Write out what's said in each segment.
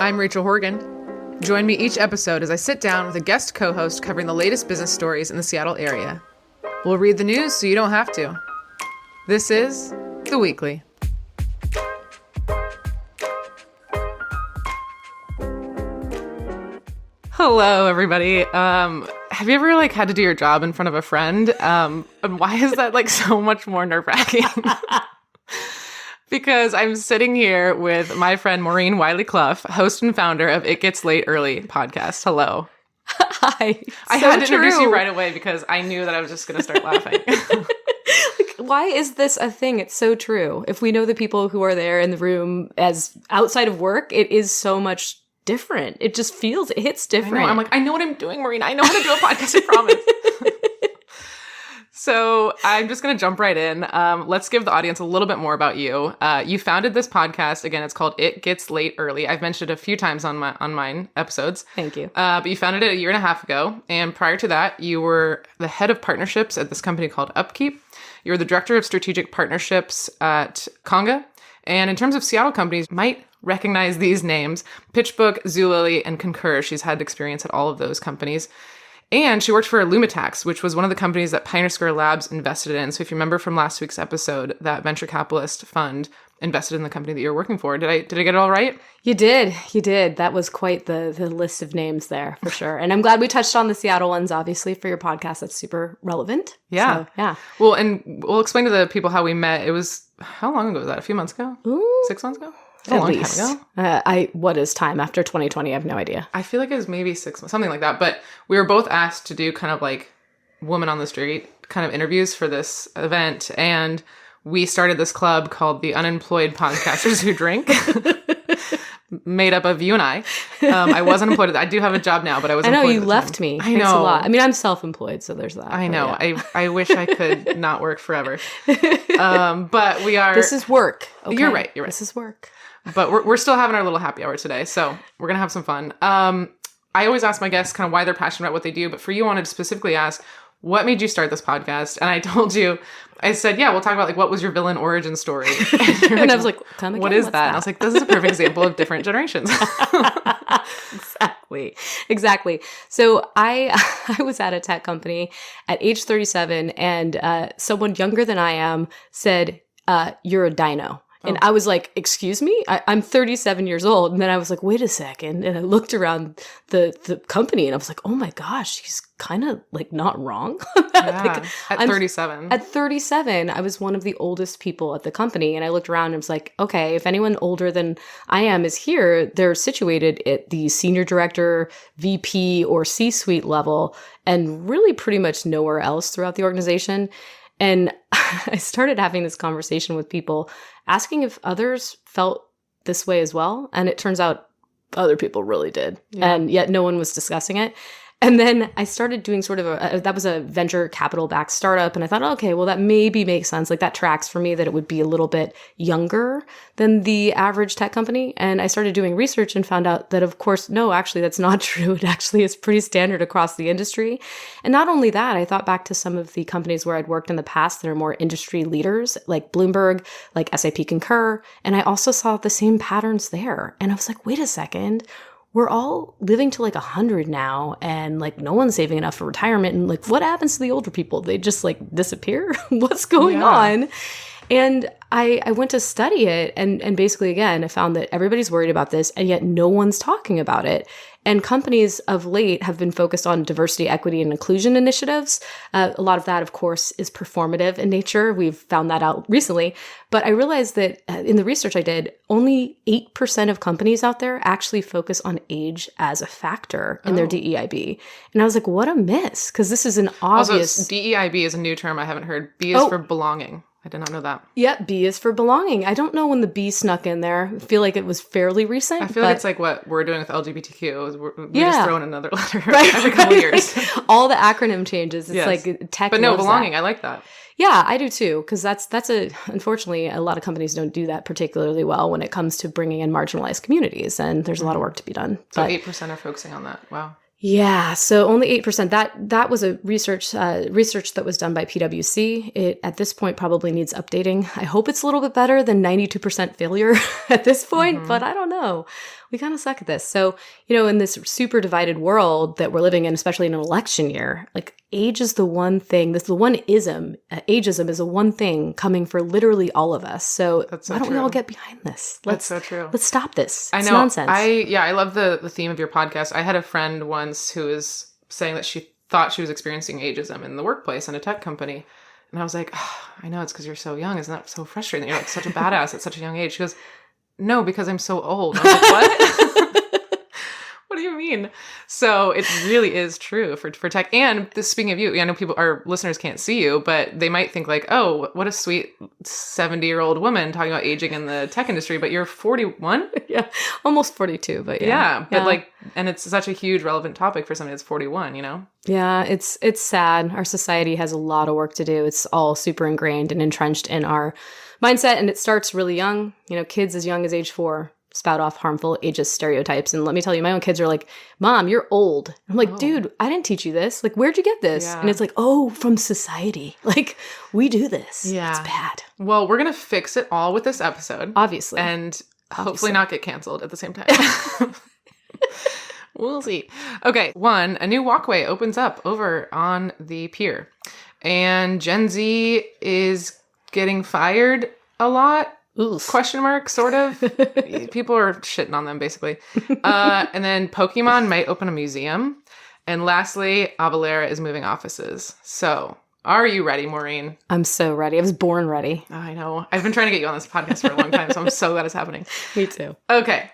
I'm Rachel Horgan. Join me each episode as I sit down with a guest co-host covering the latest business stories in the Seattle area. We'll read the news so you don't have to. This is The Weekly. Hello, everybody. Have you ever had to do your job in front of a friend? And why is that so much more nerve-wracking? Because I'm sitting here with my friend Maureen Wiley Clough, host and founder of It Gets Late Early podcast. Hello. Hi. I had to introduce you right away because I knew that I was just going to start laughing. Why is this a thing? It's so true. If we know the people who are there in the room as outside of work, it is so much different. It just feels, it hits different. I know what I'm doing, Maureen. I know how to do a podcast, I promise. So I'm just going to jump right in. Let's give the audience a little bit more about you. You founded this podcast. Again, it's called It Gets Late Early. I've mentioned it a few times on mine episodes. Thank you. But you founded it a year and a half ago. And prior to that, you were the head of partnerships at this company called UpKeep. You were the director of strategic partnerships at Conga. And in terms of Seattle companies, you might recognize these names: Pitchbook, Zulily, and Concur. She's had experience at all of those companies. And she worked for Lumatax, which was one of the companies that Pioneer Square Labs invested in. So if you remember from last week's episode, that venture capitalist fund invested in the company that you're working for. Did I get it all right? You did. That was quite the list of names there, for sure. And I'm glad we touched on the Seattle ones, obviously, for your podcast. That's super relevant. Yeah. So, yeah. Well, and we'll explain to the people how we met. It was, how long ago was that? A few months ago? Ooh. 6 months ago? At a long least. time ago. What is time after 2020? I have no idea. I feel like it was maybe 6 months, something like that. But we were both asked to do kind of woman on the street kind of interviews for this event. And we started this club called the Unemployed Podcasters Who Drink, made up of you and I. I wasn't employed. I do have a job now, but I was employed. I know, you left me. I know. Thanks a lot. I mean, I'm self-employed, so there's that. I know. Yeah. I wish I could not work forever. But we are... This is work. Okay? You're right. This is work. But we're still having our little happy hour today, so we're going to have some fun. I always ask my guests kind of why they're passionate about what they do, but for you, I wanted to specifically ask, what made you start this podcast? And I told you, I said, yeah, we'll talk about what was your villain origin story? And I was like, come again? What is that? And I was like, this is a perfect example of different generations. Exactly. So I was at a tech company at age 37, and someone younger than I am said, you're a dino. And I was like, excuse me? I'm 37 years old. And then I was like, wait a second. And I looked around the company and I was like, oh my gosh, he's kind of not wrong. Yeah, at 37. At 37, I was one of the oldest people at the company. And I looked around and was like, okay, if anyone older than I am is here, they're situated at the senior director, VP, or C-suite level, and really pretty much nowhere else throughout the organization. And I started having this conversation with people, asking if others felt this way as well. And it turns out other people really did. Yeah. And yet no one was discussing it. And then I started doing sort of that was a venture capital backed startup. And I thought, okay, well, that maybe makes sense. That tracks for me that it would be a little bit younger than the average tech company. And I started doing research and found out that, of course, no, actually, that's not true. It actually is pretty standard across the industry. And not only that, I thought back to some of the companies where I'd worked in the past that are more industry leaders, like Bloomberg, like SAP Concur. And I also saw the same patterns there. And I was like, wait a second. We're all living to 100 now, and no one's saving enough for retirement. And what happens to the older people? They just disappear? What's going on? And I went to study it, and basically, again, I found that everybody's worried about this, and yet no one's talking about it. And companies of late have been focused on diversity, equity, and inclusion initiatives. A lot of that, of course, is performative in nature. We've found that out recently. But I realized that in the research I did, only 8% of companies out there actually focus on age as a factor in their DEIB. And I was like, what a miss, because this is an obvious... Also, DEIB is a new term I haven't heard. B is for belonging. I did not know that. Yeah, B is for belonging. I don't know when the B snuck in there. I feel like it was fairly recent. I feel like it's what we're doing with LGBTQ. We just throw in another letter every couple of years. All the acronym changes. It's tech. But no, belonging. I like that. Yeah, I do too, because unfortunately, a lot of companies don't do that particularly well when it comes to bringing in marginalized communities, and there's a lot of work to be done. So 8% are focusing on that. Wow. Yeah, so only 8%. That was a research that was done by PwC. It at this point probably needs updating. I hope it's a little bit better than 92% failure at this point, but I don't know. We kind of suck at this. So, in this super divided world that we're living in, especially in an election year, like age is the one thing, this is the one ism. Ageism is the one thing coming for literally all of us. So, why don't we all get behind this? That's so true. Let's stop this. I It's know. nonsense. I love the theme of your podcast. I had a friend once who was saying that she thought she was experiencing ageism in the workplace in a tech company. And I was like, I know, it's because you're so young. Isn't that so frustrating that you're like such a badass at such a young age? She goes, no, because I'm so old. I was like, what? What do you mean? So it really is true for tech. And speaking of you, I know our listeners can't see you, but they might think like, oh, what a sweet 70-year-old woman talking about aging in the tech industry, but you're 41? Yeah, almost 42, but yeah. But and it's such a huge relevant topic for somebody that's 41, Yeah, it's sad. Our society has a lot of work to do. It's all super ingrained and entrenched in our mindset, and it starts really young. Kids as young as age 4 spout off harmful ageist stereotypes. And let me tell you, my own kids are like, Mom, you're old. I'm like, dude, I didn't teach you this. Like, where'd you get this? Yeah. And it's like, oh, from society. Like, we do this. Yeah. It's bad. Well, we're going to fix it all with this episode. Obviously. And hopefully not get canceled at the same time. We'll see. Okay. 1, a new walkway opens up over on the pier. And Gen Z is getting fired a lot. Oof. Question mark, sort of. People are shitting on them, basically. And then Pokemon might open a museum. And lastly, Avalara is moving offices. So, are you ready, Maureen? I'm so ready. I was born ready. Oh, I know. I've been trying to get you on this podcast for a long time, so I'm so glad it's happening. Me too. Okay.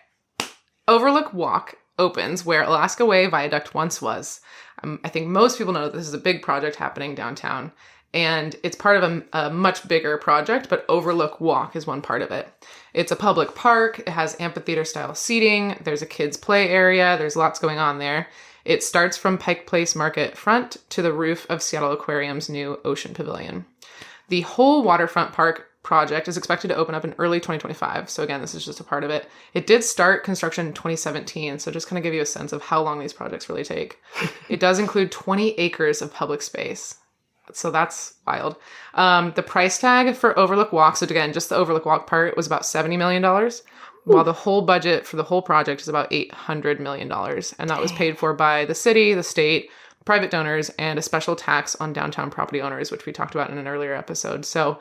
Overlook Walk opens where Alaska Way Viaduct once was. I think most people know that this is a big project happening downtown. And it's part of a much bigger project, but Overlook Walk is one part of it. It's a public park. It has amphitheater-style seating. There's a kids' play area. There's lots going on there. It starts from Pike Place Market front to the roof of Seattle Aquarium's new Ocean Pavilion. The whole waterfront park project is expected to open up in early 2025. So again, this is just a part of it. It did start construction in 2017, so just kind of give you a sense of how long these projects really take. It does include 20 acres of public space. So that's wild. The price tag for Overlook Walk, so again, just the Overlook Walk part, was about $70 million, while the whole budget for the whole project is about $800 million. And that was paid for by the city, the state, private donors, and a special tax on downtown property owners, which we talked about in an earlier episode. So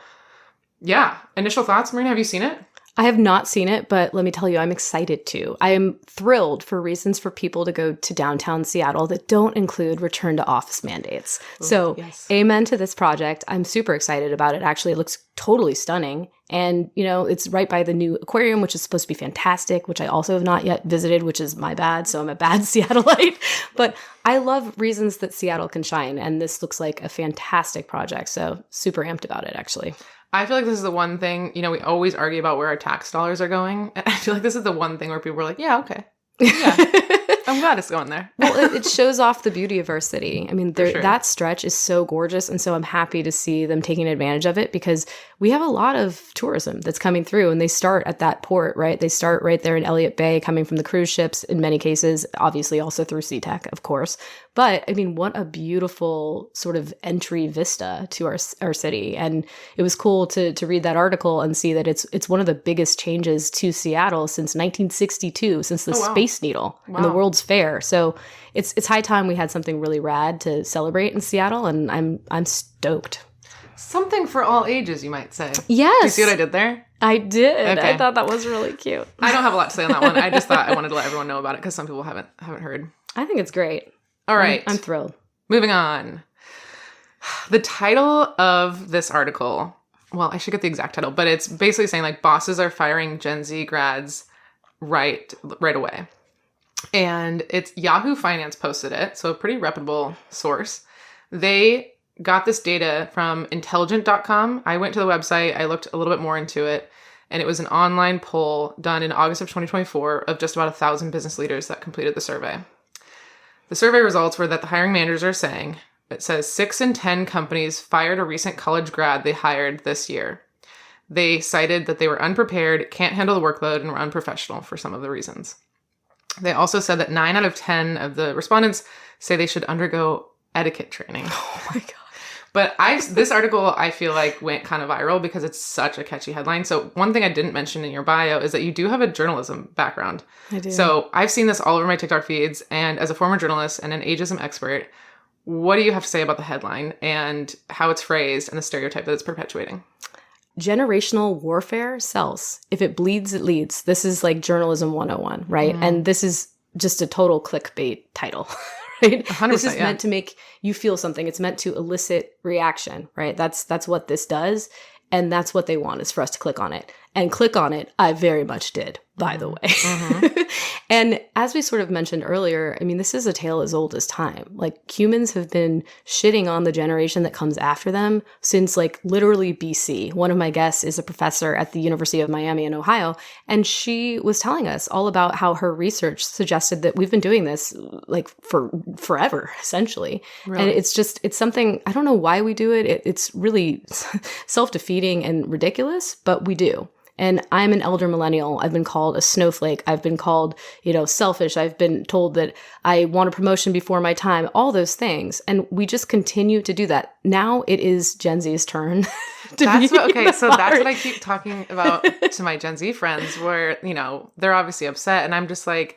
yeah, initial thoughts, Maureen, have you seen it? I have not seen it, but let me tell you, I'm excited to. I am thrilled for reasons for people to go to downtown Seattle that don't include return to office mandates. Ooh, so yes. Amen to this project. I'm super excited about it. Actually, it looks totally stunning. And, it's right by the new aquarium, which is supposed to be fantastic, which I also have not yet visited, which is my bad. So I'm a bad Seattleite. But I love reasons that Seattle can shine. And this looks like a fantastic project. So super amped about it, actually. I feel like this is the one thing, we always argue about where our tax dollars are going. And I feel like this is the one thing where people are like, yeah, okay. Yeah, I'm glad it's going there. Well, it shows off the beauty of our city. I mean, sure. That stretch is so gorgeous. And so I'm happy to see them taking advantage of it because we have a lot of tourism that's coming through and they start at that port, right? They start right there in Elliott Bay, coming from the cruise ships in many cases, obviously also through SeaTac, of course. But I mean, what a beautiful sort of entry vista to our city. And it was cool to read that article and see that it's one of the biggest changes to Seattle since 1962, since the Space Needle and the World's Fair. So it's high time we had something really rad to celebrate in Seattle, and I'm stoked. Something for all ages, you might say. Yes. Do you see what I did there? I did. Okay. I thought that was really cute. I don't have a lot to say on that one. I just thought I wanted to let everyone know about it because some people haven't heard. I think it's great. All right. I'm thrilled. Moving on. The title of this article, well, I should get the exact title, but it's basically saying like bosses are firing Gen Z grads right away. And it's Yahoo Finance posted it, so a pretty reputable source. They got this data from intelligent.com. I went to the website, I looked a little bit more into it, and it was an online poll done in August of 2024 of just about 1,000 business leaders that completed the survey. The survey results were that the hiring managers are saying, it says 6 in 10 companies fired a recent college grad they hired this year. They cited that they were unprepared, can't handle the workload, and were unprofessional for some of the reasons. They also said that 9 out of 10 of the respondents say they should undergo etiquette training. Oh my God. But this article, I feel like, went kind of viral because it's such a catchy headline. So one thing I didn't mention in your bio is that you do have a journalism background. I do. So I've seen this all over my TikTok feeds. And as a former journalist and an ageism expert, what do you have to say about the headline and how it's phrased and the stereotype that it's perpetuating? Generational warfare sells. If it bleeds, it leads. This is like journalism 101, right? And this is just a total clickbait title, right? 100%, this is meant to make you feel something. It's meant to elicit reaction, right? That's what this does. And that's what they want, is for us to click on it. And click on it, I very much did, by the way. And as we sort of mentioned earlier, I mean, this is a tale as old as time. Like, humans have been shitting on the generation that comes after them since, like, literally BC. One of my guests is a professor at the University of Miami in Ohio, and she was telling us all about how her research suggested that we've been doing this, like, for forever, essentially. Really? And it's something, I don't know why we do it. It's really self-defeating and ridiculous, but we do. And I'm an elder millennial. I've been called a snowflake. I've been called, selfish. I've been told that I want a promotion before my time, all those things. And we just continue to do that. Now it is Gen Z's turn. So that's what I keep talking about to my Gen Z friends, where, they're obviously upset. And I'm just like,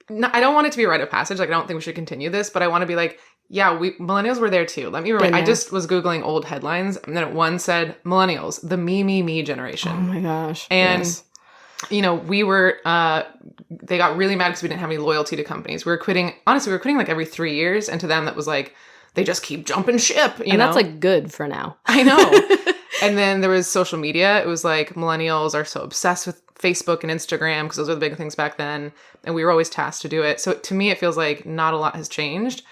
no, I don't want it to be a rite of passage. Like, I don't think we should continue this, but I want to be like, yeah, millennials were there too. Let me remind. I just was Googling old headlines, and then one said millennials, the me generation. Oh my gosh. And, we were, they got really mad because we didn't have any loyalty to companies. We were quitting like every 3 years. And to them, that was like, they just keep jumping ship, And that's like good for now. I know. And then there was social media. It was like, millennials are so obsessed with Facebook and Instagram because those were the big things back then. And we were always tasked to do it. So to me, it feels like not a lot has changed.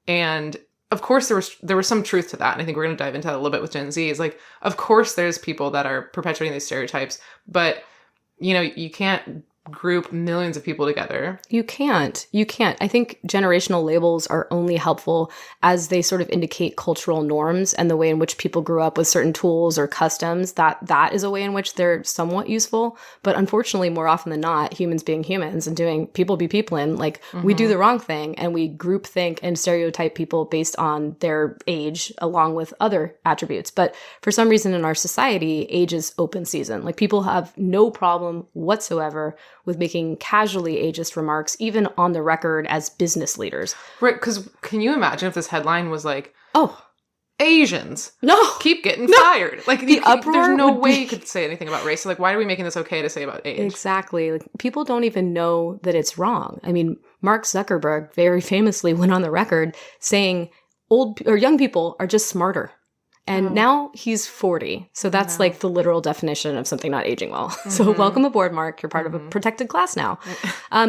And of course, there was some truth to that. And I think we're going to dive into that a little bit with Gen Z. Is like, of course, there's people that are perpetuating these stereotypes, but, you can't group millions of people together. You can't. I think generational labels are only helpful as they sort of indicate cultural norms and the way in which people grew up with certain tools or customs. That is a way in which they're somewhat useful. But unfortunately, more often than not, humans being humans and doing people be peopling, like, we do the wrong thing and we group think and stereotype people based on their age along with other attributes. But for some reason in our society, age is open season. Like, people have no problem whatsoever with making casually ageist remarks, even on the record as business leaders. Right, because can you imagine if this headline was like, oh, Asians keep getting fired? Like, the uproar there's no way you could say anything about race. So, like, why are we making this okay to say about age? Exactly. Like, people don't even know that it's wrong. I mean, Mark Zuckerberg very famously went on the record saying old or young people are just smarter. And now he's 40. So that's like the literal definition of something not aging well. So welcome aboard, Mark. You're part of a protected class now.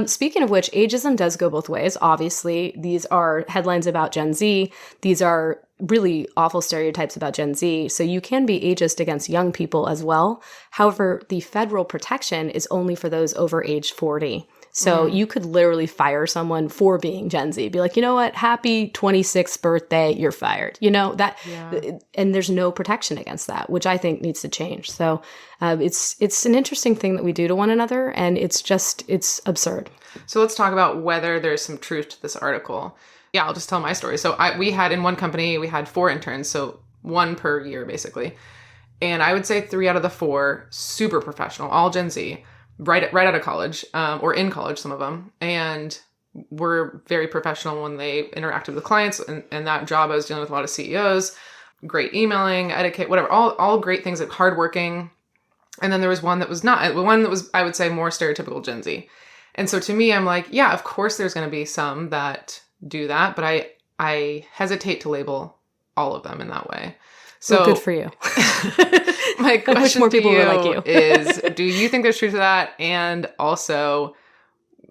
Speaking of which, ageism does go both ways. Obviously, these are headlines about Gen Z. These are really awful stereotypes about Gen Z. So you can be ageist against young people as well. However, the federal protection is only for those over age 40. So you could literally fire someone for being Gen Z. Be like, you know what? Happy 26th birthday. You're fired. And there's no protection against that, which I think needs to change. So it's an interesting thing that we do to one another. And it's absurd. So let's talk about whether there's some truth to this article. Yeah, I'll just tell my story. So we had in one company, we had 4 interns. So 1 per year, basically. And I would say 3 out of the 4, super professional, all Gen Z. Right out of college, or in college, some of them, and were very professional when they interacted with clients. And that job, I was dealing with a lot of CEOs, great emailing, etiquette, whatever, all great things, like hardworking. And then there was one that was not, one that was, I would say, more stereotypical Gen Z. And so to me, I'm like, yeah, of course there's going to be some that do that, but I hesitate to label all of them in that way. So good for you. My question I wish more people to you, were like you. is, do you think there's truth to that? And also,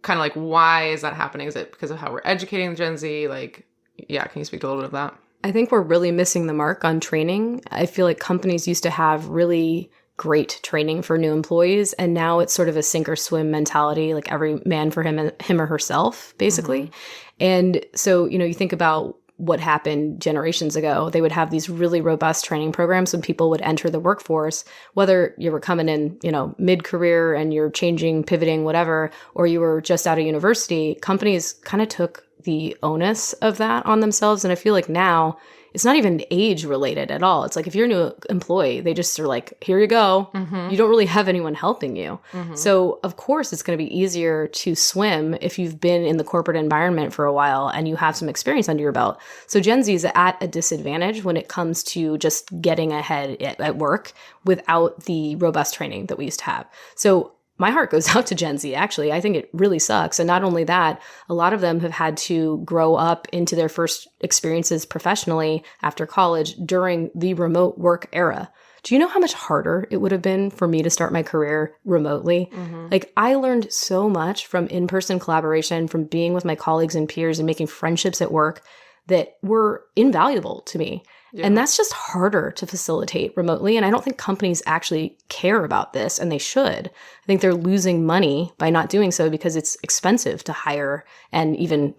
kind of like, why is that happening? Is it because of how we're educating Gen Z? Like, yeah, can you speak to a little bit of that? I think we're really missing the mark on training. I feel like companies used to have really great training for new employees, and now it's sort of a sink or swim mentality, like every man for him or herself, basically. And so, you think about what happened generations ago. They would have these really robust training programs when people would enter the workforce, whether you were coming in, mid-career and you're changing, pivoting, whatever, or you were just out of university. Companies kind of took the onus of that on themselves. And I feel like now it's not even age related at all. It's like if you're a new employee, they just are like, here you go. Mm-hmm. You don't really have anyone helping you. Mm-hmm. So of course it's going to be easier to swim if you've been in the corporate environment for a while and you have some experience under your belt. So Gen Z is at a disadvantage when it comes to just getting ahead at work without the robust training that we used to have. So my heart goes out to Gen Z, actually. I think it really sucks. And not only that, a lot of them have had to grow up into their first experiences professionally after college during the remote work era. Do you know how much harder it would have been for me to start my career remotely? Mm-hmm. Like, I learned so much from in-person collaboration, from being with my colleagues and peers and making friendships at work that were invaluable to me. Yeah. And that's just harder to facilitate remotely. And I don't think companies actually care about this, and they should. I think they're losing money by not doing so because it's expensive to hire and even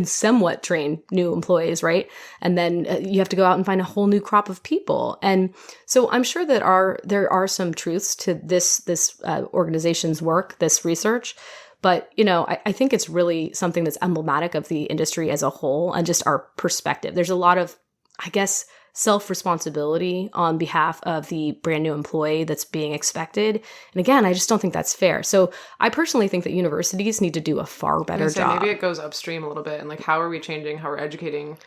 somewhat train new employees, right? And then you have to go out and find a whole new crop of people. And so I'm sure that there are some truths to this organization's work, this research. But, I think it's really something that's emblematic of the industry as a whole and just our perspective. There's a lot of, I guess, self-responsibility on behalf of the brand new employee that's being expected. And again, I just don't think that's fair. So I personally think that universities need to do a far better job. Maybe it goes upstream a little bit. And like, how are we changing, how we're educating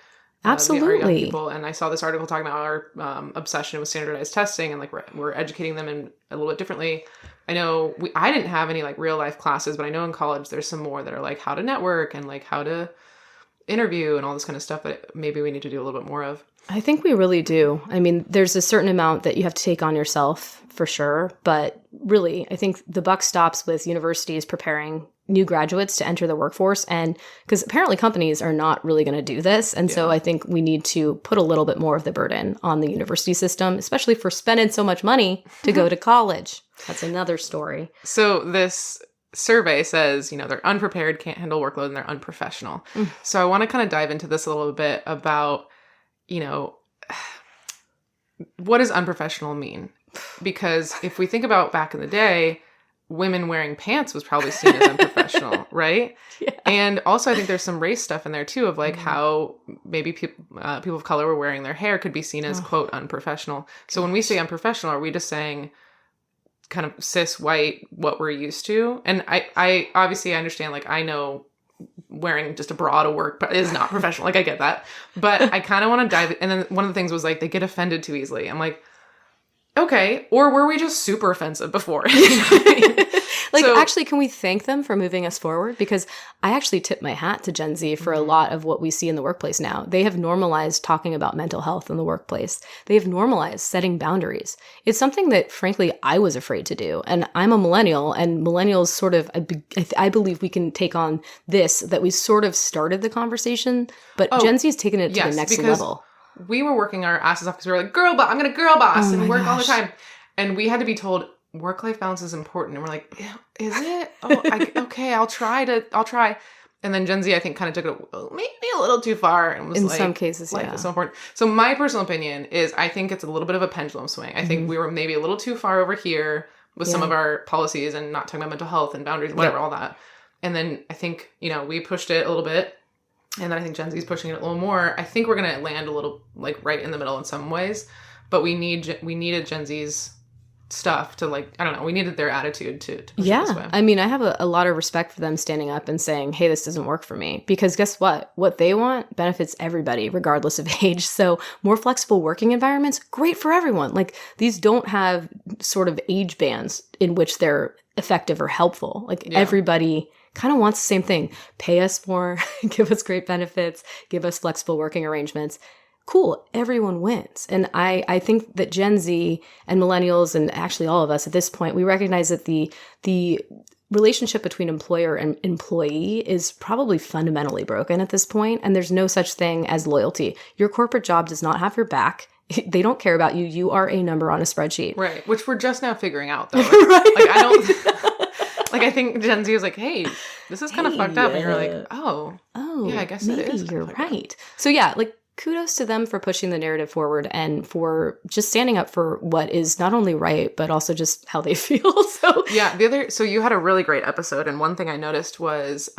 Absolutely. Our young people? And I saw this article talking about our obsession with standardized testing, and like we're educating them in a little bit differently. I know I didn't have any like real life classes, but I know in college there's some more that are like how to network and like how to interview and all this kind of stuff that maybe we need to do a little bit more of. I think we really do. I mean, there's a certain amount that you have to take on yourself for sure. But really, I think the buck stops with universities preparing new graduates to enter the workforce. And because apparently companies are not really going to do this. And so I think we need to put a little bit more of the burden on the university system, especially for spending so much money to go to college. That's another story. So this survey says, they're unprepared, can't handle workload, and they're unprofessional. So I want to kind of dive into this a little bit about, what does unprofessional mean? Because if we think about back in the day, women wearing pants was probably seen as unprofessional, right? Yeah. And also I think there's some race stuff in there too of like how maybe people of color were wearing their hair could be seen as quote unprofessional. So when we say unprofessional, are we just saying kind of cis white, what we're used to? And I obviously understand, like, I know wearing just a bra to work is not professional. Like, I get that. But I kind of want to dive. And then one of the things was like, they get offended too easily. I'm like, okay. Or were we just super offensive before? Actually, can we thank them for moving us forward? Because I actually tip my hat to Gen Z for a lot of what we see in the workplace now. They have normalized talking about mental health in the workplace. They have normalized setting boundaries. It's something that, frankly, I was afraid to do. And I'm a millennial, and millennials sort of, I believe we can take on this, that we sort of started the conversation, but Gen Z has taken it to the next level. We were working our asses off because we were like, I'm going to girl boss and work all the time. And we had to be told, work-life balance is important. And we're like, is it? Okay, I'll try. And then Gen Z, I think, kind of took it maybe a little too far and was in some cases, life is so important. So my personal opinion is I think it's a little bit of a pendulum swing. I think we were maybe a little too far over here with some of our policies and not talking about mental health and boundaries, whatever, all that. And then I think, we pushed it a little bit. And then I think Gen Z is pushing it a little more. I think we're going to land a little like right in the middle in some ways. But we needed Gen Z's stuff to, like, I don't know, we needed their attitude to push it this way. I mean, I have a lot of respect for them standing up and saying, hey, this doesn't work for me. Because guess what? What they want benefits everybody, regardless of age. So more flexible working environments, great for everyone. Like, these don't have sort of age bands in which they're effective or helpful. Like, everybody kind of wants the same thing. Pay us more, give us great benefits, give us flexible working arrangements. Cool, everyone wins. And I think that Gen Z and millennials, and actually all of us at this point, we recognize that the relationship between employer and employee is probably fundamentally broken at this point, and there's no such thing as loyalty. Your corporate job does not have your back. They don't care about you. You are a number on a spreadsheet. Right, which we're just now figuring out, though. Like, I don't... Like, I think Gen Z was like, hey, this is kind of fucked up. And you're like, oh, yeah, I guess it is. Maybe you're right. So yeah, like, kudos to them for pushing the narrative forward and for just standing up for what is not only right, but also just how they feel. So yeah, so you had a really great episode. And one thing I noticed was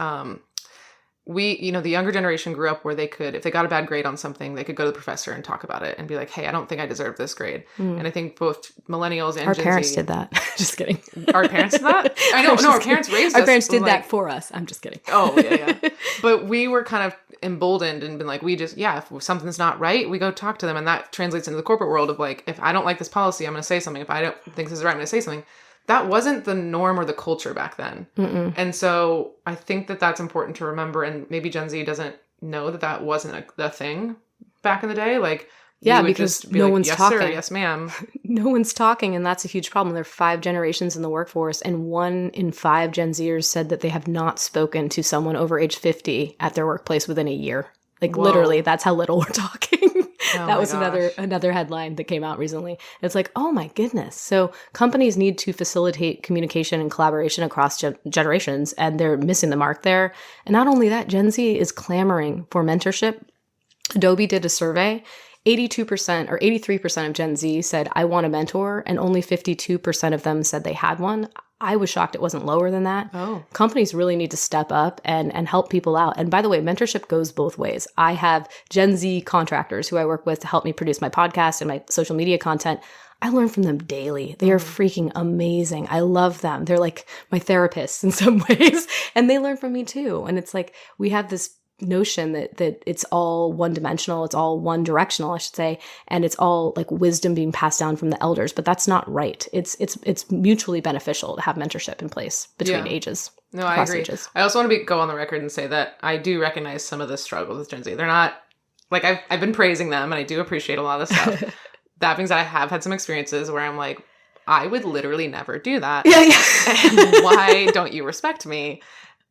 the younger generation grew up where they could, if they got a bad grade on something, they could go to the professor and talk about it and be like, hey, I don't think I deserve this grade. And I think both millennials and our Gen parents Z, did that. Just kidding. Our parents did that? I know, no, our parents raised us. Our parents did that for us. I'm just kidding. Oh, yeah. But we were kind of emboldened and been like, if something's not right, we go talk to them. And that translates into the corporate world of like, if I don't like this policy, I'm going to say something. If I don't think this is right, I'm going to say something. That wasn't the norm or the culture back then. Mm-mm. And so I think that that's important to remember. And maybe Gen Z doesn't know that that wasn't a thing back in the day. Like, yeah, because no one's yes, talking. Sir, yes, ma'am. No one's talking, and that's a huge problem. There are 5 generations in the workforce, and 1 in 5 Gen Zers said that they have not spoken to someone over age 50 at their workplace within a year. Like, whoa. Literally, that's how little we're talking. That was another headline that came out recently. It's like, oh my goodness. So companies need to facilitate communication and collaboration across generations, and they're missing the mark there. And not only that, Gen Z is clamoring for mentorship. Adobe did a survey. 82% or 83% of Gen Z said, I want a mentor, and only 52% of them said they had one. I was shocked it wasn't lower than that. Oh. Companies really need to step up and help people out. And by the way, mentorship goes both ways. I have Gen Z contractors who I work with to help me produce my podcast and my social media content. I learn from them daily. They are freaking amazing. I love them. They're like my therapists in some ways, and they learn from me too. And it's like we have this notion that it's all one-dimensional, it's all one-directional, I should say, and it's all like wisdom being passed down from the elders, but that's not right. It's mutually beneficial to have mentorship in place between ages. No, I agree. Ages. I also want to go on the record and say that I do recognize some of the struggles with Gen Z. They're not, like, I've been praising them, and I do appreciate a lot of the stuff. That being said, I have had some experiences where I'm like, I would literally never do that. Yeah. And why don't you respect me?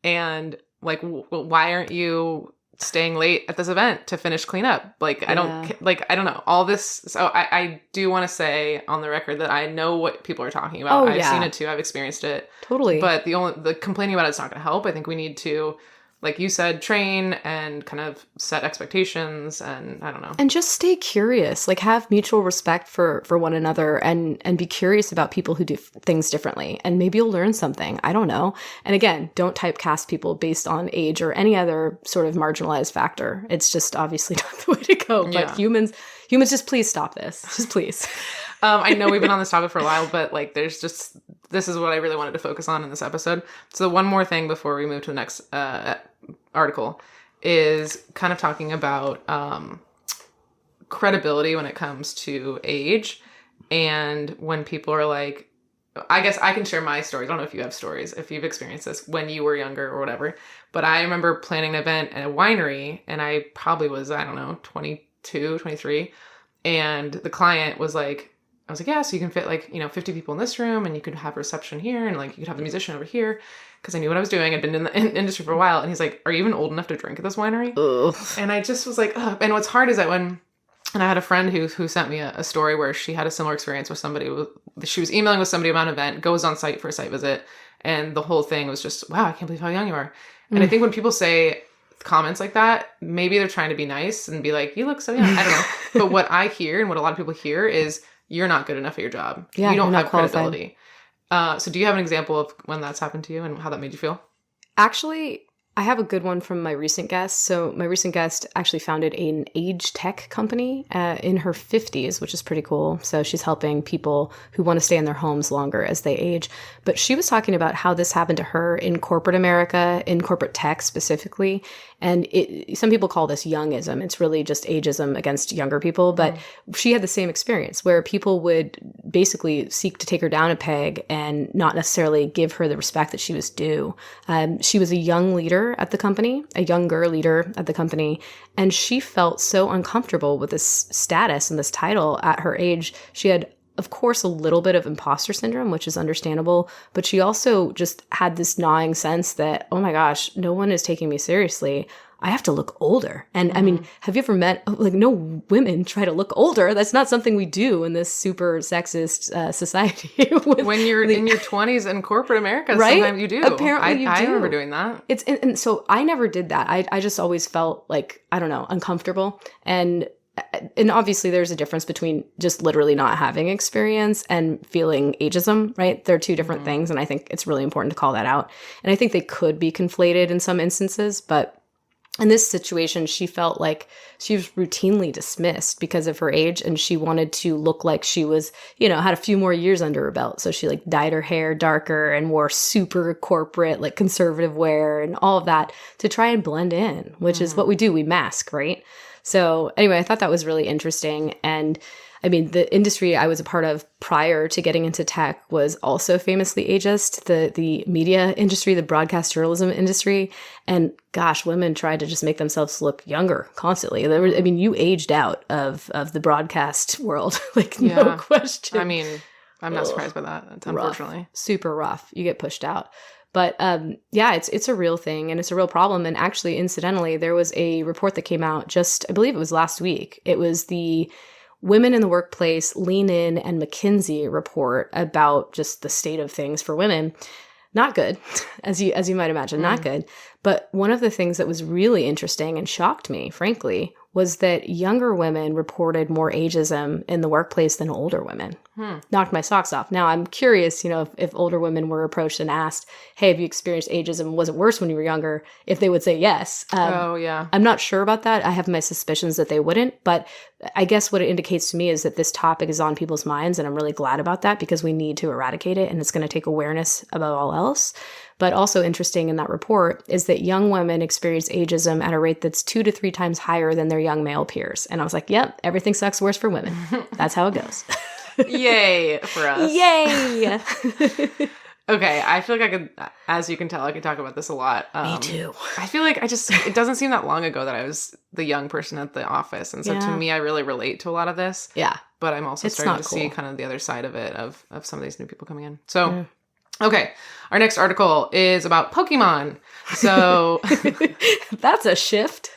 And like, why aren't you staying late at this event to finish cleanup? Like, I don't know all this. So I do want to say on the record that I know what people are talking about. I've seen it too. I've experienced it. Totally. But the complaining about it's not going to help. I think we need to, like you said, train and kind of set expectations, and I don't know. And just stay curious, like have mutual respect for one another, and be curious about people who do things differently, and maybe you'll learn something. I don't know. And again, don't typecast people based on age or any other sort of marginalized factor. It's just obviously not the way to go. But humans, just please stop this. Just please. I know we've been on this topic for a while, but like this is what I really wanted to focus on in this episode. So one more thing before we move to the next article is kind of talking about credibility when it comes to age. And when people are like, I guess I can share my stories. I don't know if you have stories, if you've experienced this when you were younger or whatever. But I remember planning an event at a winery, and I probably was, 22, 23. And the client was like, I was like, yeah, so you can fit 50 people in this room, and you could have a reception here, and like you could have the musician over here, because I knew what I was doing. I'd been in the industry for a while. And he's like, are you even old enough to drink at this winery? Ugh. And I just was like, ugh. And what's hard is that and I had a friend who sent me a story where she had a similar experience with somebody. She was emailing with somebody about an event, goes on site for a site visit, and the whole thing was just, wow, I can't believe how young you are. And I think when people say comments like that, maybe they're trying to be nice and be like, you look so young. I don't know. But what I hear and what a lot of people hear is, you're not good enough at your job. Yeah, you don't have credibility. So do you have an example of when that's happened to you and how that made you feel? Actually, I have a good one from my recent guest. So my recent guest actually founded an age tech company in her 50s, which is pretty cool. So she's helping people who want to stay in their homes longer as they age. But she was talking about how this happened to her in corporate America, in corporate tech specifically. And some people call this youngism. It's really just ageism against younger people. But she had the same experience where people would basically seek to take her down a peg and not necessarily give her the respect that she was due. She was a young leader at the company, a younger leader at the company. And she felt so uncomfortable with this status and this title at her age. She had, of course, a little bit of imposter syndrome, which is understandable, but she also just had this gnawing sense that, oh my gosh, no one is taking me seriously. I have to look older. And I mean, have you ever met, no women try to look older. That's not something we do in this super sexist society. When you're in your 20s in corporate America, right? Sometimes you do. Apparently I remember doing that. And so I never did that. I just always felt like, I don't know, uncomfortable. And obviously there's a difference between just literally not having experience and feeling ageism, right? They're two different things. And I think it's really important to call that out. And I think they could be conflated in some instances, but In this situation, she felt like she was routinely dismissed because of her age, and she wanted to look like she was, had a few more years under her belt. So she like dyed her hair darker and wore super corporate, like conservative wear and all of that to try and blend in, which is what we do. We mask, right? So anyway, I thought that was really interesting. And I mean, the industry I was a part of prior to getting into tech was also famously ageist, the media industry, the broadcast journalism industry. And gosh, women tried to just make themselves look younger constantly. You aged out of the broadcast world, like no question. I mean, I'm not surprised by that, unfortunately. Rough, super rough. You get pushed out. But it's a real thing and it's a real problem. And actually, incidentally, there was a report that came out I believe it was last week. It was the Women in the Workplace Lean In and McKinsey report about just the state of things for women. Not good, as you might imagine, not good. But one of the things that was really interesting and shocked me, frankly, was that younger women reported more ageism in the workplace than older women. Knocked my socks off. Now, I'm curious, if older women were approached and asked, hey, have you experienced ageism? Was it worse when you were younger? If they would say yes. I'm not sure about that. I have my suspicions that they wouldn't. But I guess what it indicates to me is that this topic is on people's minds. And I'm really glad about that because we need to eradicate it. And it's going to take awareness above all else. But also interesting in that report is that young women experience ageism at a rate that's 2 to 3 times higher than their young male peers. And I was like, yep, everything sucks worse for women. That's how it goes. Yay for us. Yay. Okay, I feel like as you can tell, I could talk about this a lot. Me too. I feel like it doesn't seem that long ago that I was the young person at the office. And so to me, I really relate to a lot of this. Yeah. But I'm also starting to see kind of the other side of it, of some of these new people coming in. So... Okay, our next article is about Pokemon. So that's a shift.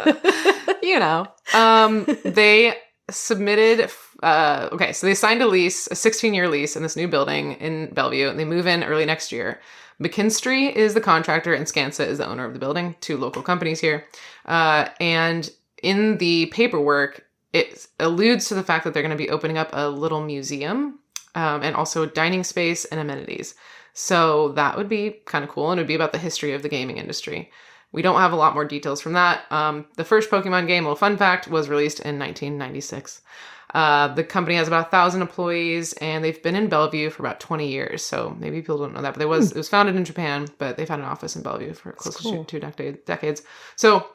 They submitted, so they signed a lease, a 16-year lease in this new building in Bellevue, and they move in early next year. McKinstry is the contractor and Skansa is the owner of the building, 2 local companies here. And in the paperwork, it alludes to the fact that they're going to be opening up a little museum and also dining space and amenities. So that would be kind of cool, and it would be about the history of the gaming industry. We don't have a lot more details from that. The first Pokemon game, little fun fact, was released in 1996. The company has about 1,000 employees, and they've been in Bellevue for about 20 years. So maybe people don't know that, but it was founded in Japan, but they've had an office in Bellevue for close to 2 decades. So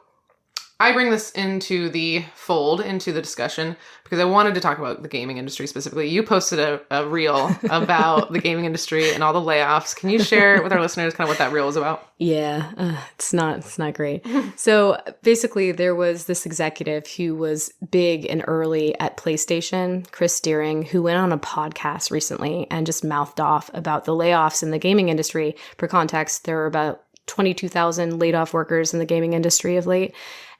I bring this into the fold, into the discussion, because I wanted to talk about the gaming industry specifically. You posted a reel about the gaming industry and all the layoffs. Can you share with our listeners kind of what that reel is about? Yeah, it's not great. So basically, there was this executive who was big and early at PlayStation, Chris Deering, who went on a podcast recently and just mouthed off about the layoffs in the gaming industry. For context, there were about 22,000 laid off workers in the gaming industry of late.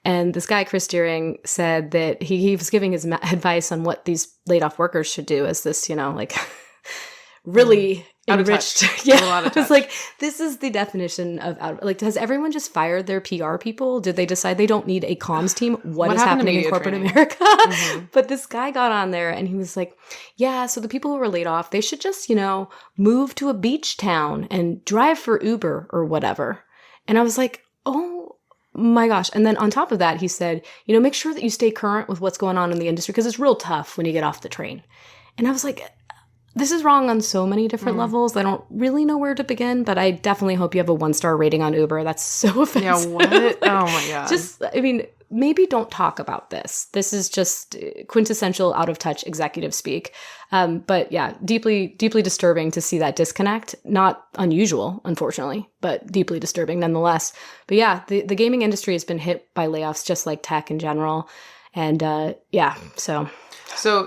And this guy, Chris Deering, said that he was giving his advice on what these laid off workers should do as this, really enriched. Yeah. It's like, this is the definition of has everyone just fired their PR people? Did they decide they don't need a comms team? What is happening in corporate America? But this guy got on there and he was like, yeah, so the people who were laid off, they should just, move to a beach town and drive for Uber or whatever. And I was like, oh my gosh. And then on top of that, he said, make sure that you stay current with what's going on in the industry because it's real tough when you get off the train. And I was like, this is wrong on so many different levels. I don't really know where to begin, but I definitely hope you have a 1-star rating on Uber. That's so offensive. Yeah, what? Oh my God. Maybe don't talk about this. This is just quintessential out of touch executive speak. But yeah, deeply, deeply disturbing to see that disconnect. Not unusual, unfortunately, but deeply disturbing nonetheless. But yeah, the gaming industry has been hit by layoffs just like tech in general. And So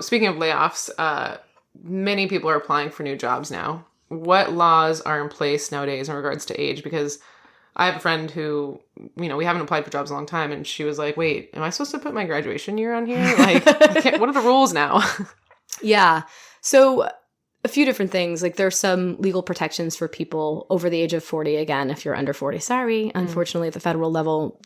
speaking of layoffs, many people are applying for new jobs now. What laws are in place nowadays in regards to age? Because I have a friend who, we haven't applied for jobs in a long time, and she was like, wait, am I supposed to put my graduation year on here? What are the rules now? Yeah. So a few different things. There's some legal protections for people over the age of 40. Again, if you're under 40, sorry. Unfortunately, at the federal level,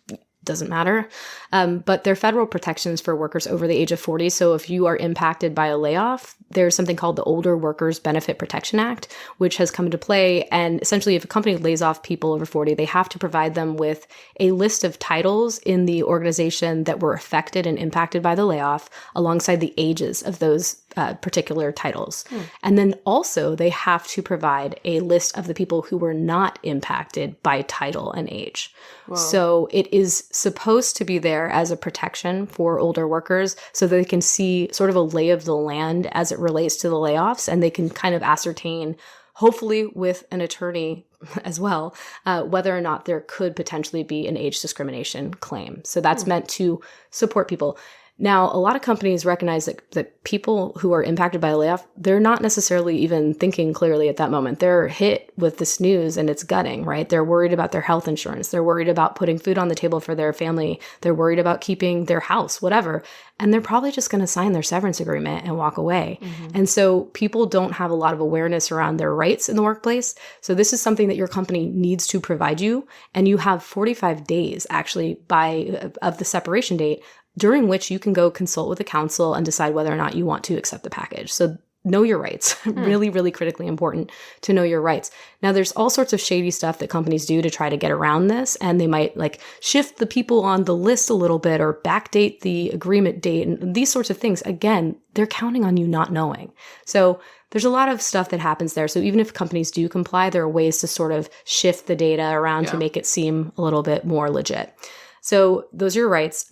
doesn't matter. But there are federal protections for workers over the age of 40. So if you are impacted by a layoff, there's something called the Older Workers Benefit Protection Act, which has come into play. And essentially, if a company lays off people over 40, they have to provide them with a list of titles in the organization that were affected and impacted by the layoff, alongside the ages of those particular titles. And then also they have to provide a list of the people who were not impacted by title and age. Whoa. So it is supposed to be there as a protection for older workers so that they can see sort of a lay of the land as it relates to the layoffs, and they can kind of ascertain, hopefully with an attorney as well, whether or not there could potentially be an age discrimination claim. So that's meant to support people. Now, a lot of companies recognize that people who are impacted by a layoff, they're not necessarily even thinking clearly at that moment. They're hit with this news and it's gutting, right? They're worried about their health insurance. They're worried about putting food on the table for their family. They're worried about keeping their house, whatever. And they're probably just going to sign their severance agreement and walk away. And so people don't have a lot of awareness around their rights in the workplace. So this is something that your company needs to provide you. And you have 45 days actually of the separation date, during which you can go consult with a counsel and decide whether or not you want to accept the package. So know your rights. Really, really critically important to know your rights. Now, there's all sorts of shady stuff that companies do to try to get around this. And they might like shift the people on the list a little bit or backdate the agreement date and these sorts of things. Again, they're counting on you not knowing. So there's a lot of stuff that happens there. So even if companies do comply, there are ways to sort of shift the data around to make it seem a little bit more legit. So those are your rights.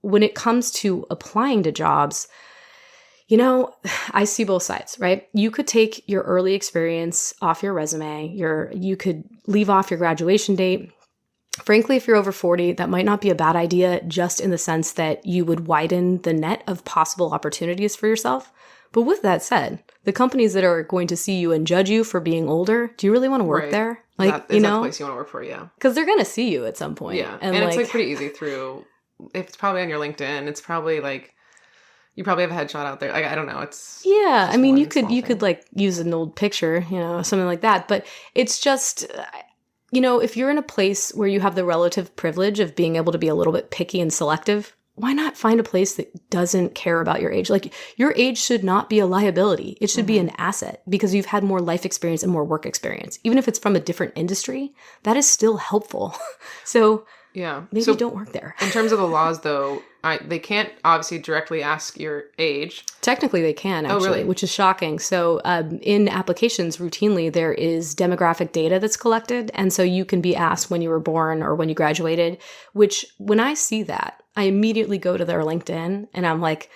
When it comes to applying to jobs, you know, I see both sides, right? You could take your early experience off your resume. You could leave off your graduation date. Frankly, if you're over 40, that might not be a bad idea, just in the sense that you would widen the net of possible opportunities for yourself. But with that said, the companies that are going to see you and judge you for being older, do you really want to work there? Like, is that the place you want to work for? Yeah. Because they're going to see you at some point. Yeah. And it's like pretty easy through... If it's probably on your LinkedIn, it's probably like you probably have a headshot out there. Like, I don't know. It's I mean, you could like use an old picture, you know, something like that. But it's just, you know, if you're in a place where you have the relative privilege of being able to be a little bit picky and selective, why not find a place that doesn't care about your age? Like, your age should not be a liability. It should be an asset because you've had more life experience and more work experience. Even if it's from a different industry, that is still helpful. So maybe don't work there. In terms of the laws, though, they can't obviously directly ask your age. Technically, they can, actually, really? Which is shocking. So in applications, routinely, there is demographic data that's collected. And so you can be asked when you were born or when you graduated, which when I see that, I immediately go to their LinkedIn and I'm like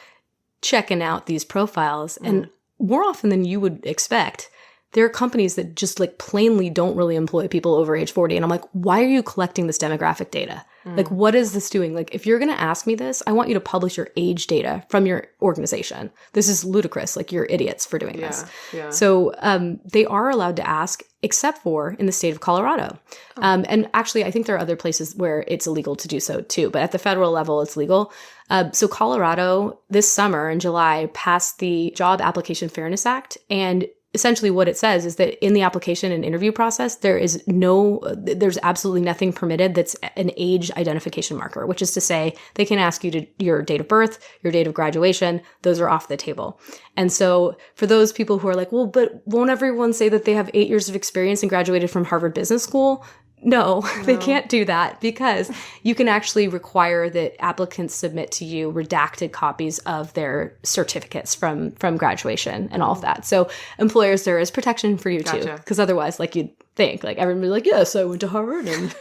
checking out these profiles. And more often than you would expect, there are companies that just like plainly don't really employ people over age 40. And I'm like, why are you collecting this demographic data? Like, what is this doing? Like, if you're going to ask me this, I want you to publish your age data from your organization. This is ludicrous. Like, you're idiots for doing this. Yeah. So they are allowed to ask, except for in the state of Colorado. And actually, I think there are other places where it's illegal to do so too. But at the federal level, it's legal. So Colorado this summer in July passed the Job Application Fairness Act. And essentially what it says is that in the application and interview process, there's absolutely nothing permitted that's an age identification marker, which is to say they can ask you your date of birth, your date of graduation. Those are off the table. And so for those people who are like, well, but won't everyone say that they have 8 years of experience and graduated from Harvard Business School? No, they can't do that because you can actually require that applicants submit to you redacted copies of their certificates from graduation and all of that. So employers, there is protection for you too, because otherwise, like you'd think, like everyone would be like, yes, I went to Harvard. And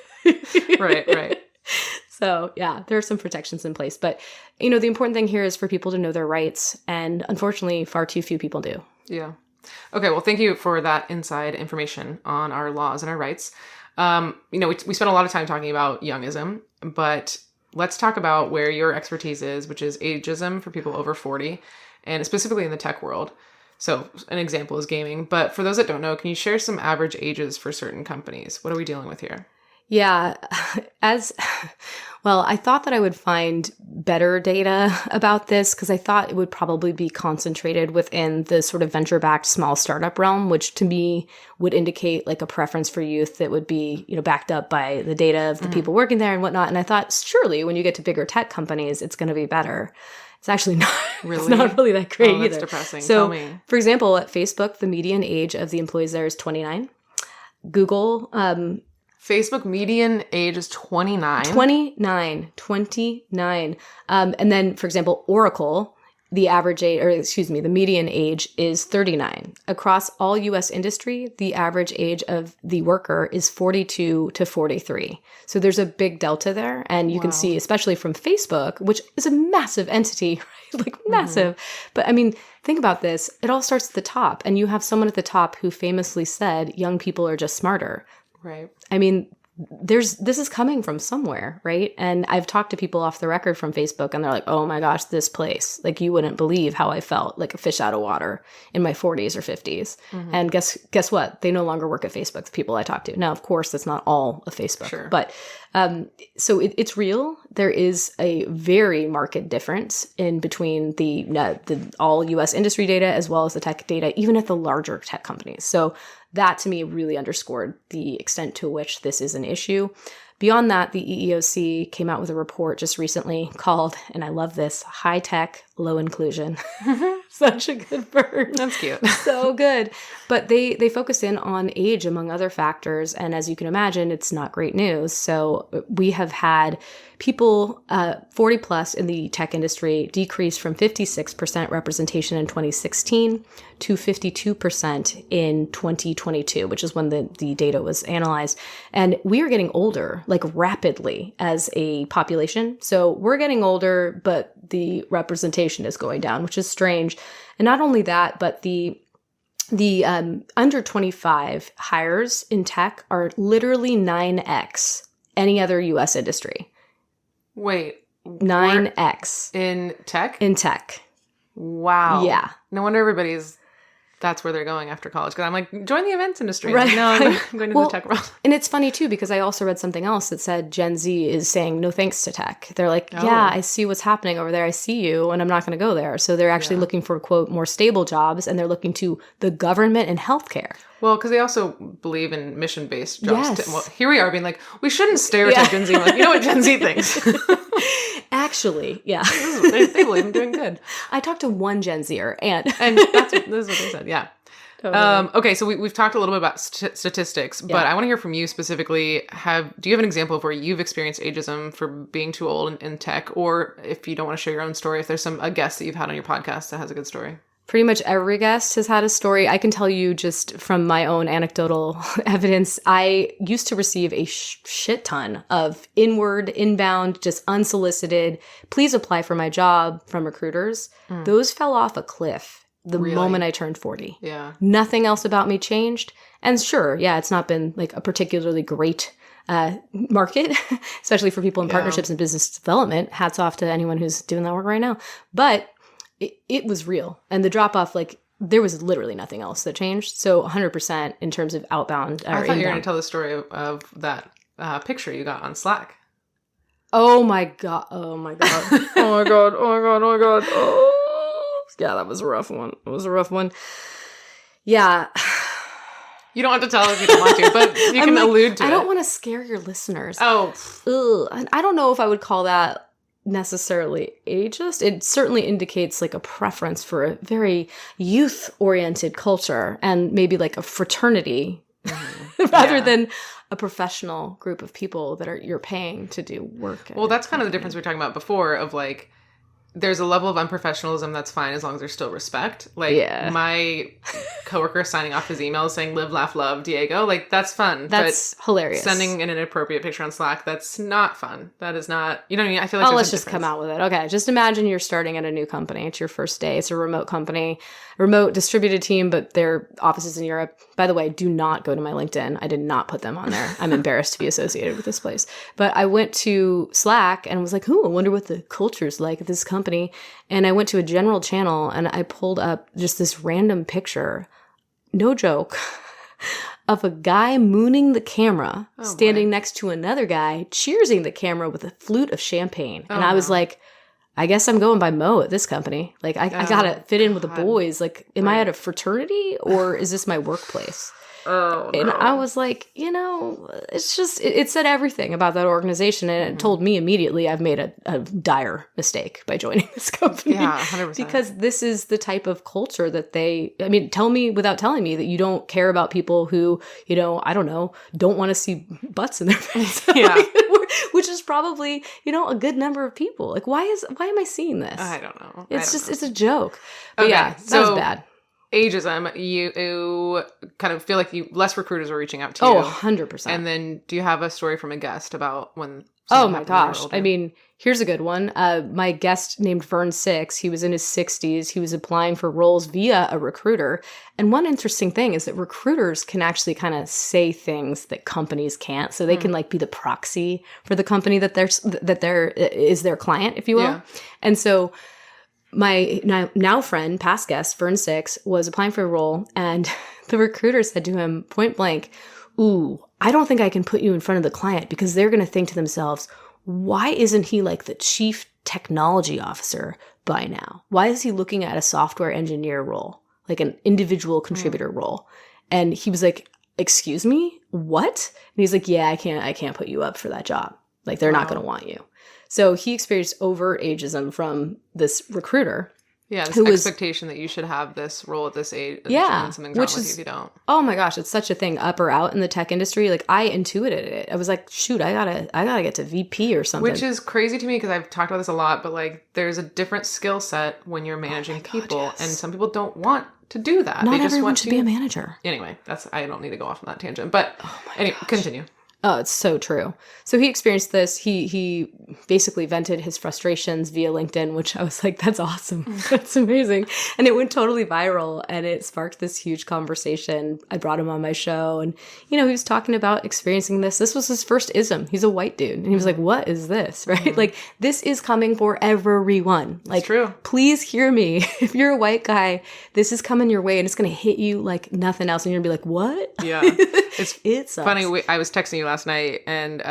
Right. So yeah, there are some protections in place. But, you know, the important thing here is for people to know their rights. And unfortunately, far too few people do. Yeah. Okay, well, thank you for that inside information on our laws and our rights. You know, we spent a lot of time talking about youngism, but let's talk about where your expertise is, which is ageism for people over 40, and specifically in the tech world. So an example is gaming. But for those that don't know, can you share some average ages for certain companies? What are we dealing with here? Yeah. as well, I thought that I would find better data about this because I thought it would probably be concentrated within the sort of venture-backed small startup realm, which to me would indicate like a preference for youth that would be, backed up by the data of the people working there and whatnot. And I thought, surely when you get to bigger tech companies, it's going to be better. It's actually not. Really? It's not really that great that's either. depressing. So, Tell me. for example, at Facebook, the median age of the employees there is 29. Google, Facebook median age is 29. 29. And then, for example, Oracle, the median age is 39. Across all U.S. industry, the average age of the worker is 42 to 43. So there's a big delta there. And you can see, especially from Facebook, which is a massive entity, right? Like massive. But I mean, think about this. It all starts at the top. And you have someone at the top who famously said, young people are just smarter. Right. I mean, this is coming from somewhere, right? And I've talked to people off the record from Facebook and they're like, oh my gosh, this place, like you wouldn't believe how I felt like a fish out of water in my 40s or 50s. And guess what? They no longer work at Facebook, the people I talk to. Now, of course, that's not all of Facebook, but so it's real. There is a very marked difference in between the all U.S. industry data as well as the tech data, even at the larger tech companies. So that to me really underscored the extent to which this is an issue. Beyond that, the EEOC came out with a report just recently called, and I love this, High Tech, Low Inclusion. Such a good word. That's cute. So good. But they focus in on age among other factors. And as you can imagine, it's not great news. So we have had people 40 plus in the tech industry decrease from 56% representation in 2016 to 52% in 2022, which is when the data was analyzed. And we are getting older, like rapidly as a population. So we're getting older, but the representation is going down, which is strange. And not only that, but the under 25 hires in tech are literally 9x any other U.S. industry. Wait. 9x. In tech? In tech. Wow. Yeah. No wonder that's where they're going after college. Because I'm like, join the events industry. Right. No, I'm going to the tech world. And it's funny too, because I also read something else that said Gen Z is saying no thanks to tech. They're like, yeah, I see what's happening over there. I see you, and I'm not going to go there. So they're actually looking for, quote, more stable jobs, and they're looking to the government and healthcare. Well, because they also believe in mission-based jobs. Yes. Well, here we are being like, we shouldn't stereotype Gen Z. Like, you know what Gen Z thinks? Actually, yeah. They believe in doing good. I talked to one Gen Zer, and this is what they said, yeah. Totally. Okay, so we've talked a little bit about statistics, but I want to hear from you specifically. Do you have an example of where you've experienced ageism for being too old in tech? Or if you don't want to share your own story, if there's a guest that you've had on your podcast that has a good story? Pretty much every guest has had a story. I can tell you just from my own anecdotal evidence, I used to receive a shit ton of inbound, just unsolicited, please apply for my job from recruiters. Those fell off a cliff the moment I turned 40. Yeah. Nothing else about me changed. And sure, it's not been like a particularly great market, especially for people in partnerships and business development. Hats off to anyone who's doing that work right now. But it was real. And the drop off, like, there was literally nothing else that changed. So 100% in terms of outbound. I thought you were going to tell the story of that picture you got on Slack. Oh my God. Oh my God. Oh my God. Oh my God. Oh my God. Oh, yeah, that was a rough one. It was a rough one. Yeah. You don't have to tell if you don't want to, but you can allude to it. I don't want to scare your listeners. Oh. Ugh. And I don't know if I would call that necessarily ageist. It certainly indicates like a preference for a very youth-oriented culture and maybe like a fraternity rather than a professional group of people that you're paying to do work. Well, that's kind of the difference we were talking about before of like, there's a level of unprofessionalism that's fine as long as there's still respect. Like my coworker signing off his email saying live, laugh, love, Diego. Like that's fun. That's hilarious. Sending an inappropriate picture on Slack, that's not fun. That is not, you know what I mean? I feel like let's just come out with it. Okay. Just imagine you're starting at a new company. It's your first day. It's a remote company, remote distributed team, but their offices in Europe. By the way, do not go to my LinkedIn. I did not put them on there. I'm embarrassed to be associated with this place. But I went to Slack and was like, I wonder what the culture's like at this company. And I went to a general channel and I pulled up just this random picture, no joke, of a guy mooning the camera, standing next to another guy, cheersing the camera with a flute of champagne. And I was like, I guess I'm going by Mo at this company. Like, I gotta fit in with the boys. Like, am I at a fraternity or is this my workplace? And I was like, it's just, it said everything about that organization. And it told me immediately I've made a dire mistake by joining this company. Yeah, 100%. Because this is the type of culture that tell me without telling me that you don't care about people who, I don't know, don't want to see butts in their face. Yeah. Which is probably, a good number of people. Like, why am I seeing this? I don't know. It's a joke. But that was bad. Ageism, you kind of feel like less recruiters are reaching out to you. Oh, 100%. And then do you have a story from a guest about when... Oh my gosh. I mean, here's a good one. My guest named Vern Six, he was in his 60s. He was applying for roles via a recruiter. And one interesting thing is that recruiters can actually kind of say things that companies can't. So they can be the proxy for the company that is their client, if you will. Yeah. And so my now friend, past guest, Vern Six, was applying for a role, and the recruiter said to him point blank, "Ooh, I don't think I can put you in front of the client because they're going to think to themselves, why isn't he like the chief technology officer by now? Why is he looking at a software engineer role, like an individual contributor role?" And he was like, "Excuse me, what?" And he's like, "Yeah, I can't put you up for that job. Like, they're not going to want you." So he experienced overt ageism from this recruiter. Yeah, this expectation that you should have this role at this age. Yeah, something's wrong with you if you don't. Oh my gosh, it's such a thing, up or out in the tech industry. Like, I intuited it. I was like, shoot, I gotta get to VP or something. Which is crazy to me because I've talked about this a lot, but like, there's a different skill set when you're managing people, and some people don't want to do that. Not everyone should be a manager. Anyway, I don't need to go off on that tangent, but anyway, continue. Oh, it's so true. So he experienced this. He basically vented his frustrations via LinkedIn, which I was like, that's awesome. That's amazing. And it went totally viral, and it sparked this huge conversation. I brought him on my show, and, he was talking about experiencing this. This was his first ism. He's a white dude. And he was like, what is this? Right? Mm-hmm. Like, this is coming for everyone. Like, true. Please hear me. If you're a white guy, this is coming your way, and it's going to hit you like nothing else. And you're going to be like, what? Yeah. It sucks. Funny. I was texting you last night, and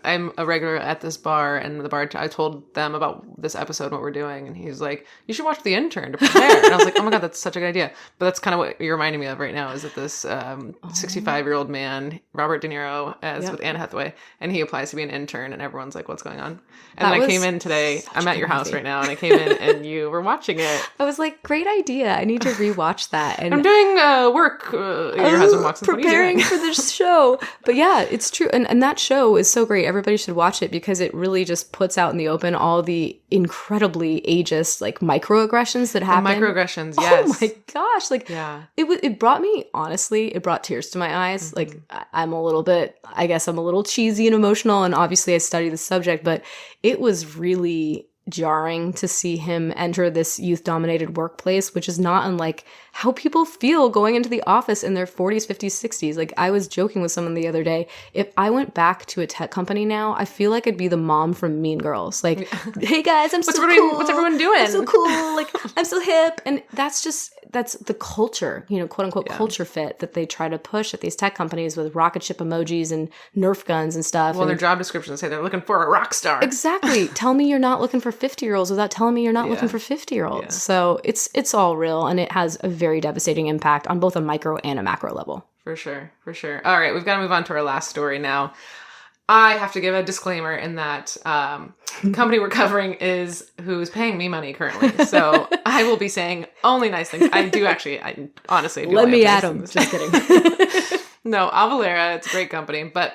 I'm a regular at this bar, and the bar I told them about this episode, what we're doing, and he's like, "You should watch The Intern to prepare." And I was like, "Oh my god, that's such a good idea." But that's kind of what you're reminding me of right now, is that this 65-year-old man, Robert De Niro, with Anne Hathaway, and he applies to be an intern, and everyone's like, "What's going on?" And then I came in today. I'm at your house right now, and I came in, and you were watching it. I was like, "Great idea! I need to rewatch that." And I'm doing work. Your husband walks in. Preparing for this show. But yeah, it's true, and that show is so great. Everybody should watch it because it really just puts out in the open all the incredibly ageist, like, microaggressions that happen. Microaggressions, yes. Oh my gosh! Like, yeah. It brought me, honestly, it brought tears to my eyes. Mm-hmm. Like, I'm a little cheesy and emotional, and obviously I study the subject, but it was really jarring to see him enter this youth-dominated workplace, which is not unlike how people feel going into the office in their 40s, 50s, 60s. Like, I was joking with someone the other day, if I went back to a tech company now, I feel like I'd be the mom from Mean Girls. Like, hey guys, I'm so cool. What's everyone doing? I'm so cool. Like, I'm so hip. And that's the culture, quote unquote culture fit that they try to push at these tech companies with rocket ship emojis and Nerf guns and stuff. Well, their job descriptions say they're looking for a rock star. Exactly. Tell me you're not looking for 50-year-olds without telling me you're not looking for 50-year-olds. Yeah. So it's all real, and it has a very devastating impact on both a micro and a macro level. For sure. All right, we've got to move on to our last story now. I have to give a disclaimer in that the company we're covering is who's paying me money currently. So I will be saying only nice things. I honestly do. Let me at them. Just kidding. No, Avalara, it's a great company, but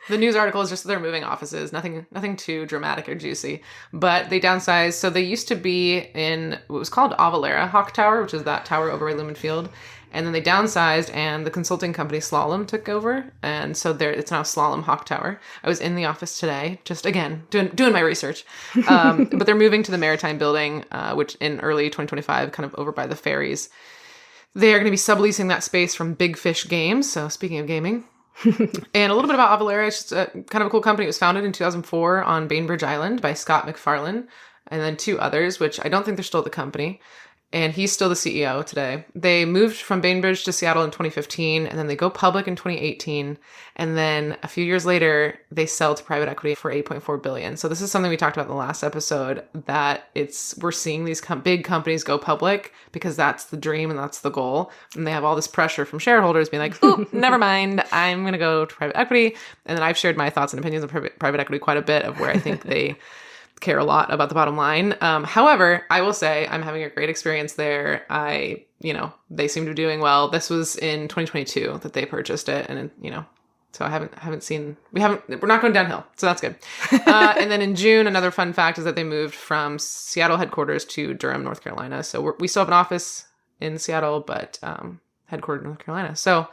the news article is just that they're moving offices. Nothing too dramatic or juicy, but they downsized. So they used to be in what was called Avalara Hawk Tower, which is that tower over by Lumen Field. And then they downsized, and the consulting company Slalom took over. And so it's now Slalom Hawk Tower. I was in the office today, just again, doing my research. But they're moving to the Maritime building, which in early 2025, kind of over by the ferries. They are going to be subleasing that space from Big Fish Games. So speaking of gaming. And a little bit about Avalara. It's just kind of a cool company. It was founded in 2004 on Bainbridge Island by Scott McFarlane and then two others, which I don't think they're still at the company. and he's still the CEO today. They moved from Bainbridge to Seattle in 2015, and then they go public in 2018. And then a few years later, they sell to private equity for $8.4 billion. So this is something we talked about in the last episode, that we're seeing these big companies go public because that's the dream and that's the goal. And they have all this pressure from shareholders being like, "Ooh, never mind, I'm going to go to private equity." And then I've shared my thoughts and opinions on private equity quite a bit, of where I think they care a lot about the bottom line. However, I will say I'm having a great experience there. They seem to be doing well. This was in 2022 that they purchased it. And, so we're not going downhill. So that's good. And then in June, another fun fact is that they moved from Seattle headquarters to Durham, North Carolina. So we still have an office in Seattle, but headquartered in North Carolina. So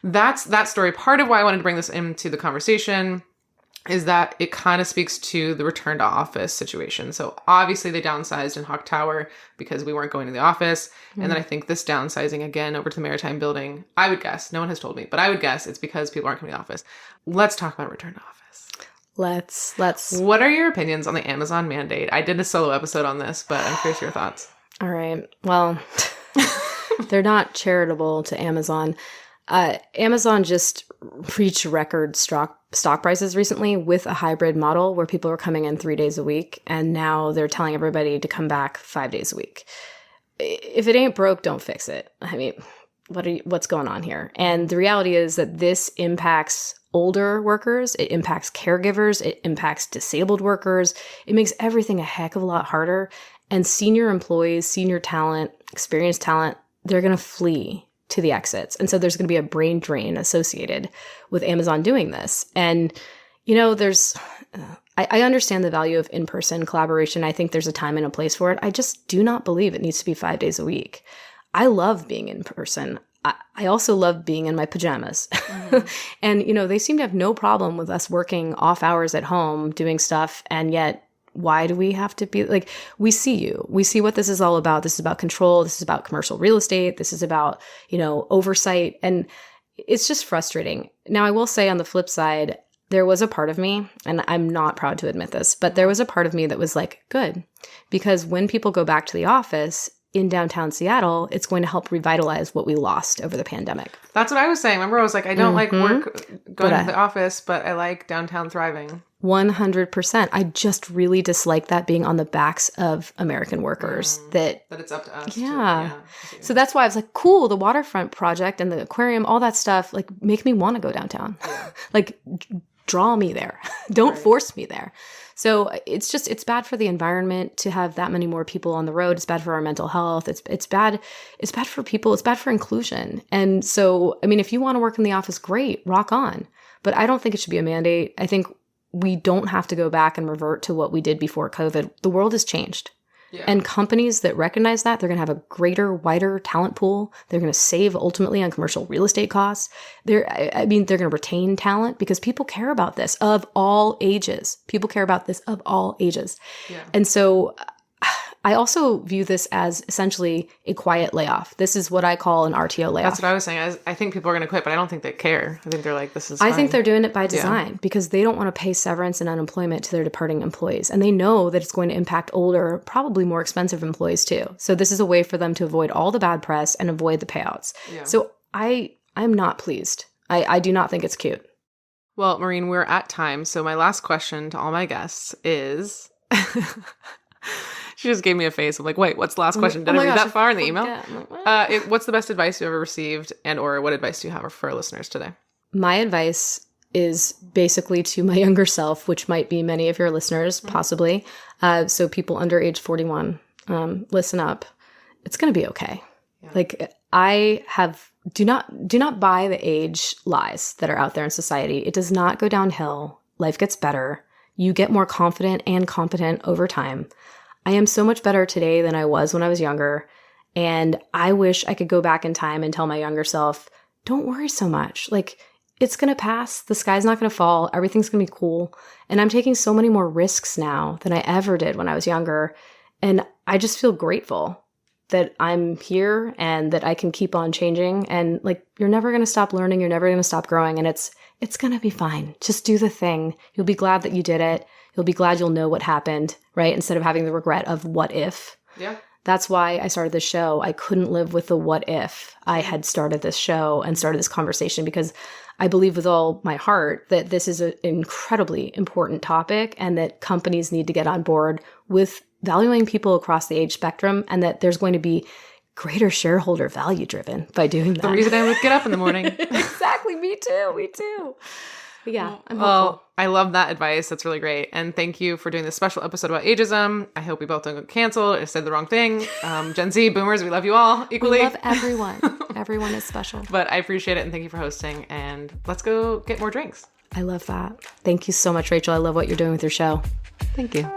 that's that story. Part of why I wanted to bring this into the conversation is that it kind of speaks to the return to office situation. So obviously they downsized in Hawk Tower because we weren't going to the office. Mm-hmm. And then I think this downsizing again over to the Maritime building, I would guess, no one has told me, but I would guess it's because people aren't coming to the office. Let's talk about return to office. Let's. What are your opinions on the Amazon mandate? I did a solo episode on this, but I'm curious your thoughts. All right. Well, they're not charitable to Amazon. Amazon just reached record stock prices recently with a hybrid model where people are coming in 3 days a week, and now they're telling everybody to come back 5 days a week. If it ain't broke, don't fix it. I mean, what's going on here? And the reality is that this impacts older workers, it impacts caregivers, it impacts disabled workers. It makes everything a heck of a lot harder. And senior employees, senior talent, experienced talent, they're going to flee to the exits. And so there's going to be a brain drain associated with Amazon doing this. And, I understand the value of in-person collaboration. I think there's a time and a place for it. I just do not believe it needs to be 5 days a week. I love being in person. I also love being in my pajamas. Mm-hmm. And, they seem to have no problem with us working off hours at home, doing stuff. And yet, why do we have to be like, we see you, we see what this is all about. This is about control. This is about commercial real estate. This is about, oversight. And it's just frustrating. Now, I will say on the flip side, there was a part of me, and I'm not proud to admit this, but there was a part of me that was like, good, because when people go back to the office in downtown Seattle, it's going to help revitalize what we lost over the pandemic. That's what I was saying. Remember, I was like, I don't like going to the office, but I like downtown thriving. 100%. I just really dislike that being on the backs of American workers. That it's up to us. Yeah. So that's why I was like, cool, the waterfront project and the aquarium, all that stuff, like make me want to go downtown. Yeah. Like draw me there. Don't force me there. So it's bad for the environment to have that many more people on the road. It's bad for our mental health. It's bad for people. It's bad for inclusion. And so, I mean, if you want to work in the office, great, rock on. But I don't think it should be a mandate. I think we don't have to go back and revert to what we did before COVID. The world has changed. Yeah. And companies that recognize that, they're going to have a greater, wider talent pool. They're going to save ultimately on commercial real estate costs. They're going to retain talent because people care about this of all ages. People care about this of all ages. Yeah. And so I also view this as essentially a quiet layoff. This is what I call an RTO layoff. That's what I was saying. I think people are going to quit, but I don't think they care. I think they're like, this is fine. I think they're doing it by design because they don't want to pay severance and unemployment to their departing employees. And they know that it's going to impact older, probably more expensive employees too. So this is a way for them to avoid all the bad press and avoid the payouts. Yeah. So I'm not pleased. I do not think it's cute. Well, Maureen, we're at time. So my last question to all my guests is... She just gave me a face. I'm like, wait, what's the last question? Did I read that far in the email? What's the best advice you ever received, and or what advice do you have for our listeners today? My advice is basically to my younger self, which might be many of your listeners, possibly. So people under age 41, listen up. It's going to be okay. Yeah. Like do not buy the age lies that are out there in society. It does not go downhill. Life gets better. You get more confident and competent over time. I am so much better today than I was when I was younger. And I wish I could go back in time and tell my younger self, don't worry so much. Like, it's going to pass. The sky's not going to fall. Everything's going to be cool. And I'm taking so many more risks now than I ever did when I was younger. And I just feel grateful that I'm here and that I can keep on changing. And like, you're never going to stop learning. You're never going to stop growing. And it's going to be fine. Just do the thing. You'll be glad that you did it. You'll be glad you'll know what happened, right? Instead of having the regret of what if. Yeah. That's why I started this show. I couldn't live with the what if I had started this show and started this conversation, because I believe with all my heart that this is an incredibly important topic and that companies need to get on board with valuing people across the age spectrum, and that there's going to be greater shareholder value driven by doing that. The reason I would get up in the morning. Exactly. Me too. But yeah, I'm hopeful. Well, I love that advice. That's really great. And thank you for doing this special episode about ageism. I hope we both don't get canceled. I said the wrong thing. Gen Z, boomers, we love you all equally. We love everyone. Everyone is special. But I appreciate it, and thank you for hosting. And let's go get more drinks. I love that. Thank you so much, Rachel. I love what you're doing with your show. Thank you.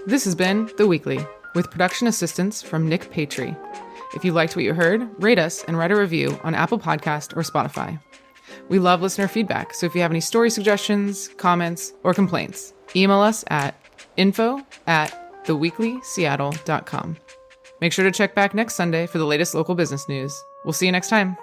This has been The Weekly, with production assistance from Nick Patry. If you liked what you heard, rate us and write a review on Apple Podcast or Spotify. We love listener feedback, so if you have any story suggestions, comments, or complaints, email us at info@theweeklyseattle.com. Make sure to check back next Sunday for the latest local business news. We'll see you next time.